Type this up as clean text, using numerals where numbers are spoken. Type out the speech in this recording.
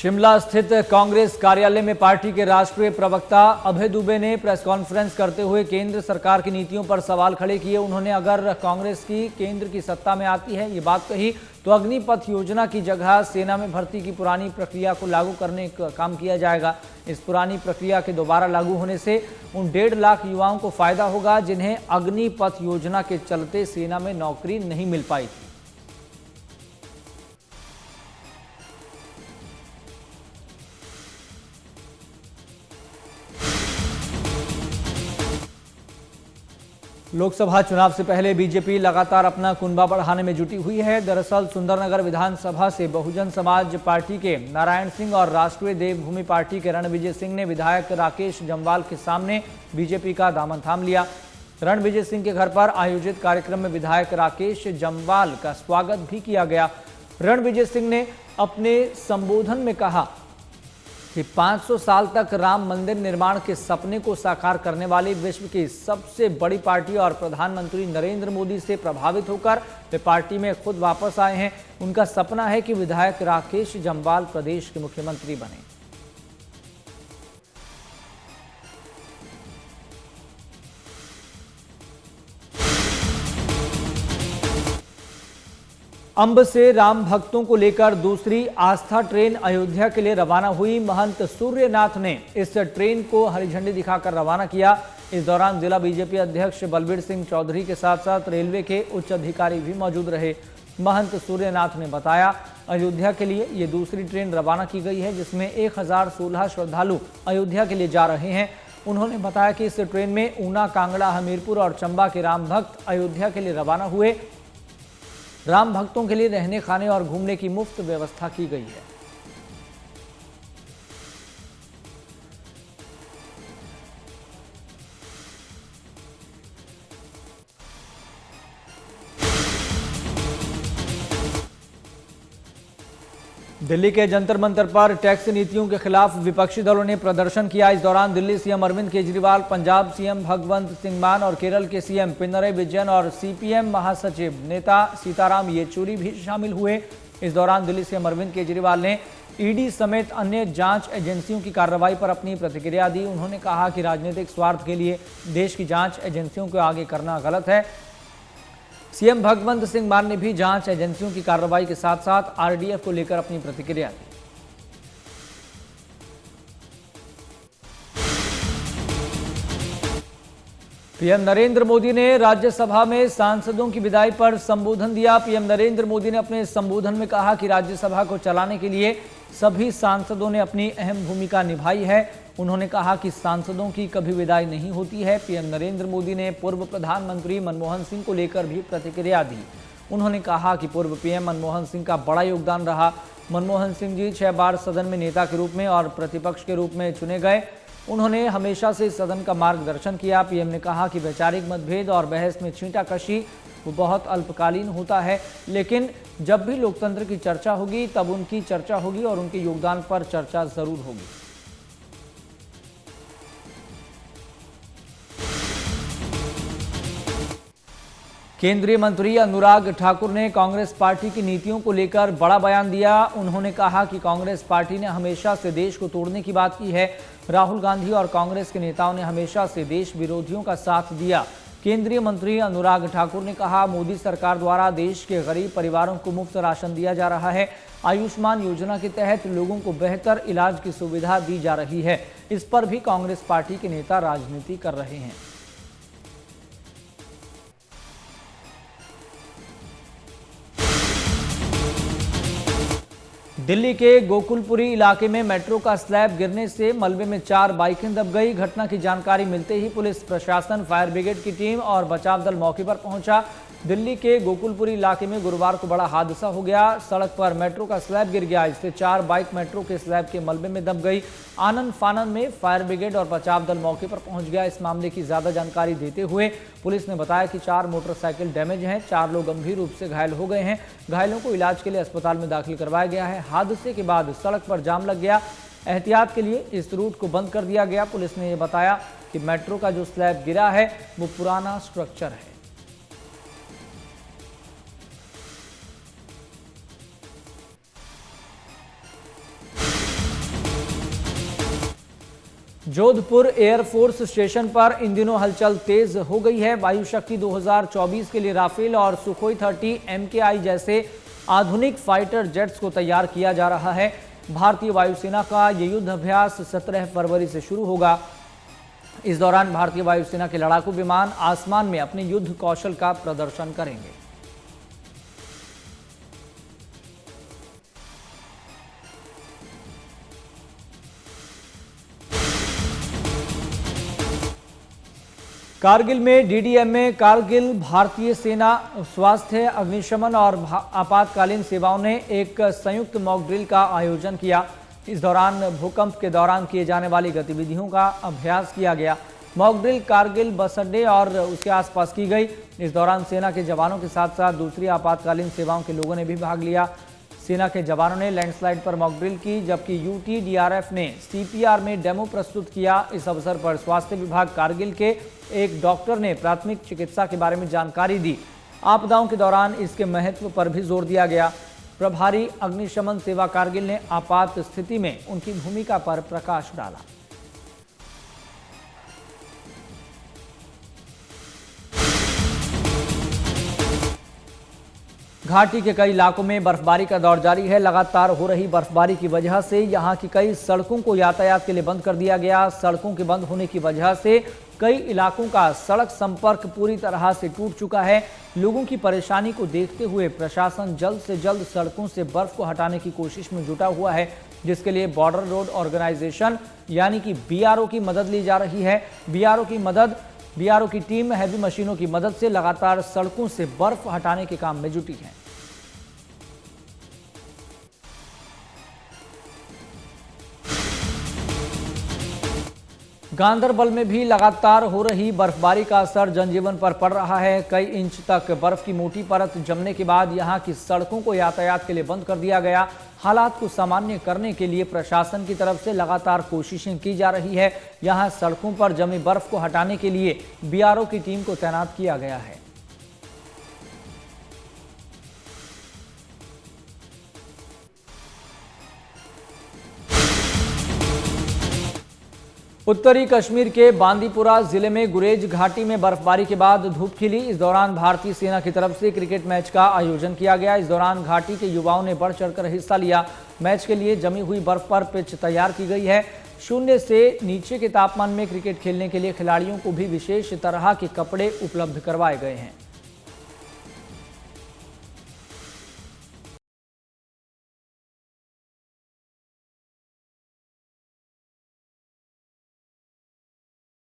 शिमला स्थित कांग्रेस कार्यालय में पार्टी के राष्ट्रीय प्रवक्ता अभय दुबे ने प्रेस कॉन्फ्रेंस करते हुए केंद्र सरकार की नीतियों पर सवाल खड़े किए। उन्होंने अगर कांग्रेस की केंद्र की सत्ता में आती है ये बात कही तो अग्निपथ योजना की जगह सेना में भर्ती की पुरानी प्रक्रिया को लागू करने का काम किया जाएगा। इस पुरानी प्रक्रिया के दोबारा लागू होने से उन 1.5 लाख युवाओं को फायदा होगा जिन्हें अग्निपथ योजना के चलते सेना में नौकरी नहीं मिल पाई थी। लोकसभा चुनाव से पहले बीजेपी लगातार अपना कुनबा बढ़ाने में जुटी हुई है। दरअसल सुंदरनगर विधानसभा से बहुजन समाज पार्टी के नारायण सिंह और राष्ट्रीय देवभूमि पार्टी के रणविजय सिंह ने विधायक राकेश जम्वाल के सामने बीजेपी का दामन थाम लिया। रणविजय सिंह के घर पर आयोजित कार्यक्रम में विधायक राकेश जम्वाल का स्वागत भी किया गया। रणविजय सिंह ने अपने संबोधन में कहा कि 500 साल तक राम मंदिर निर्माण के सपने को साकार करने वाली विश्व की सबसे बड़ी पार्टी और प्रधानमंत्री नरेंद्र मोदी से प्रभावित होकर वे पार्टी में खुद वापस आए हैं। उनका सपना है कि विधायक राकेश जम्वाल प्रदेश के मुख्यमंत्री बने। अंब से राम भक्तों को लेकर दूसरी आस्था ट्रेन अयोध्या के लिए रवाना हुई। महंत सूर्यनाथ ने इस ट्रेन को हरी झंडी दिखाकर रवाना किया। इस दौरान जिला बीजेपी अध्यक्ष बलबीर सिंह चौधरी के साथ साथ रेलवे के उच्च अधिकारी भी मौजूद रहे। महंत सूर्यनाथ ने बताया, अयोध्या के लिए ये दूसरी ट्रेन रवाना की गई है जिसमें 1016 श्रद्धालु अयोध्या के लिए जा रहे हैं। उन्होंने बताया कि इस ट्रेन में ऊना, कांगड़ा, हमीरपुर और चंबा के राम भक्त अयोध्या के लिए रवाना हुए। राम भक्तों के लिए रहने, खाने और घूमने की मुफ्त व्यवस्था की गई है। दिल्ली के जंतर मंतर पर टैक्स नीतियों के खिलाफ विपक्षी दलों ने प्रदर्शन किया। इस दौरान दिल्ली सीएम अरविंद केजरीवाल, पंजाब सीएम भगवंत सिंह मान और केरल के सीएम पिनरई विजयन और सीपीएम महासचिव नेता सीताराम येचुरी भी शामिल हुए। इस दौरान दिल्ली सीएम अरविंद केजरीवाल ने ईडी समेत अन्य जांच एजेंसियों की कार्रवाई पर अपनी प्रतिक्रिया दी। उन्होंने कहा कि राजनीतिक स्वार्थ के लिए देश की जांच एजेंसियों को आगे करना गलत है। सीएम भगवंत सिंह मान ने भी जांच एजेंसियों की कार्रवाई के साथ साथ आरडीएफ को लेकर अपनी प्रतिक्रिया दी। पीएम नरेंद्र मोदी ने राज्यसभा में सांसदों की विदाई पर संबोधन दिया। पीएम नरेंद्र मोदी ने अपने संबोधन में कहा कि राज्यसभा को चलाने के लिए सभी सांसदों ने अपनी अहम भूमिका निभाई है। उन्होंने कहा कि सांसदों की कभी विदाई नहीं होती है। पीएम नरेंद्र मोदी ने पूर्व प्रधानमंत्री मनमोहन सिंह को लेकर भी प्रतिक्रिया दी। उन्होंने कहा कि पूर्व पीएम मनमोहन सिंह का बड़ा योगदान रहा। मनमोहन सिंह जी 6 बार सदन में नेता के रूप में और प्रतिपक्ष के रूप में चुने गए। उन्होंने हमेशा से सदन का मार्गदर्शन किया। पीएम ने कहा कि वैचारिक मतभेद और बहस में छींटाकशी वो बहुत अल्पकालीन होता है, लेकिन जब भी लोकतंत्र की चर्चा होगी तब उनकी चर्चा होगी और उनके योगदान पर चर्चा जरूर होगी। केंद्रीय मंत्री अनुराग ठाकुर ने कांग्रेस पार्टी की नीतियों को लेकर बड़ा बयान दिया। उन्होंने कहा कि कांग्रेस पार्टी ने हमेशा से देश को तोड़ने की बात की है। राहुल गांधी और कांग्रेस के नेताओं ने हमेशा से देश विरोधियों का साथ दिया। केंद्रीय मंत्री अनुराग ठाकुर ने कहा, मोदी सरकार द्वारा देश के गरीब परिवारों को मुफ्त राशन दिया जा रहा है। आयुष्मान योजना के तहत लोगों को बेहतर इलाज की सुविधा दी जा रही है। इस पर भी कांग्रेस पार्टी के नेता राजनीति कर रहे हैं। दिल्ली के गोकुलपुरी इलाके में मेट्रो का स्लैब गिरने से मलबे में 4 बाइकें दब गई। घटना की जानकारी मिलते ही पुलिस प्रशासन, फायर ब्रिगेड की टीम और बचाव दल मौके पर पहुंचा। दिल्ली के गोकुलपुरी इलाके में गुरुवार को बड़ा हादसा हो गया। सड़क पर मेट्रो का स्लैब गिर गया। इससे 4 बाइक मेट्रो के स्लैब के मलबे में दब गई। आनंद फानन में फायर ब्रिगेड और बचाव दल मौके पर पहुंच गया। इस मामले की ज्यादा जानकारी देते हुए पुलिस ने बताया कि 4 मोटरसाइकिल डैमेज हैं। 4 लोग गंभीर रूप से घायल हो गए हैं। घायलों को इलाज के लिए अस्पताल में दाखिल करवाया गया है। हादसे के बाद सड़क पर जाम लग गया। एहतियात के लिए इस रूट को बंद कर दिया गया। पुलिस ने यह बताया कि मेट्रो का जो स्लैब गिरा है वो पुराना स्ट्रक्चर है। जोधपुर एयरफोर्स स्टेशन पर इन दिनों हलचल तेज हो गई है। वायु शक्ति 2024 के लिए राफेल और सुखोई 30 MKI जैसे आधुनिक फाइटर जेट्स को तैयार किया जा रहा है। भारतीय वायुसेना का ये युद्ध अभ्यास 17 फरवरी से शुरू होगा। इस दौरान भारतीय वायुसेना के लड़ाकू विमान आसमान में अपने युद्ध कौशल का प्रदर्शन करेंगे। कारगिल में DDMA कारगिल भारतीय सेना स्वास्थ्य अग्निशमन और आपातकालीन सेवाओं ने एक संयुक्त मॉक ड्रिल का आयोजन किया। इस दौरान भूकंप के दौरान किए जाने वाली गतिविधियों का अभ्यास किया गया। मॉक ड्रिल कारगिल बस अड्डे और उसके आसपास की गई। इस दौरान सेना के जवानों के साथ साथ दूसरी आपातकालीन सेवाओं के लोगों ने भी भाग लिया। सेना के जवानों ने लैंडस्लाइड पर मॉक ड्रिल की, जबकि UT-DRF ने CPR में डेमो प्रस्तुत किया। इस अवसर पर स्वास्थ्य विभाग कारगिल के एक डॉक्टर ने प्राथमिक चिकित्सा के बारे में जानकारी दी। आपदाओं के दौरान इसके महत्व पर भी जोर दिया गया। प्रभारी अग्निशमन सेवा कारगिल ने आपात स्थिति में उनकी भूमिका पर प्रकाश डाला। घाटी के कई इलाकों में बर्फबारी का दौर जारी है। लगातार हो रही बर्फबारी की वजह से यहां की कई सड़कों को यातायात के लिए बंद कर दिया गया। सड़कों के बंद होने की वजह से कई इलाकों का सड़क संपर्क पूरी तरह से टूट चुका है। लोगों की परेशानी को देखते हुए प्रशासन जल्द से जल्द सड़कों से बर्फ को हटाने की कोशिश में जुटा हुआ है, जिसके लिए बॉर्डर रोड ऑर्गेनाइजेशन यानी कि BRO की मदद ली जा रही है। BRO की टीम हैवी मशीनों की मदद से लगातार सड़कों से बर्फ हटाने के काम में जुटी है। गांदरबल में भी लगातार हो रही बर्फबारी का असर जनजीवन पर पड़ रहा है। कई इंच तक बर्फ की मोटी परत जमने के बाद यहां की सड़कों को यातायात के लिए बंद कर दिया गया। हालात को सामान्य करने के लिए प्रशासन की तरफ से लगातार कोशिशें की जा रही है। यहां सड़कों पर जमी बर्फ को हटाने के लिए BRO की टीम को तैनात किया गया है। उत्तरी कश्मीर के बांदीपुरा जिले में गुरेज घाटी में बर्फबारी के बाद धूप खिली। इस दौरान भारतीय सेना की तरफ से क्रिकेट मैच का आयोजन किया गया। इस दौरान घाटी के युवाओं ने बढ़ चढ़कर हिस्सा लिया। मैच के लिए जमी हुई बर्फ पर पिच तैयार की गई है। 0 से नीचे के तापमान में क्रिकेट खेलने के लिए खिलाड़ियों को भी विशेष तरह के कपड़े उपलब्ध करवाए गए हैं।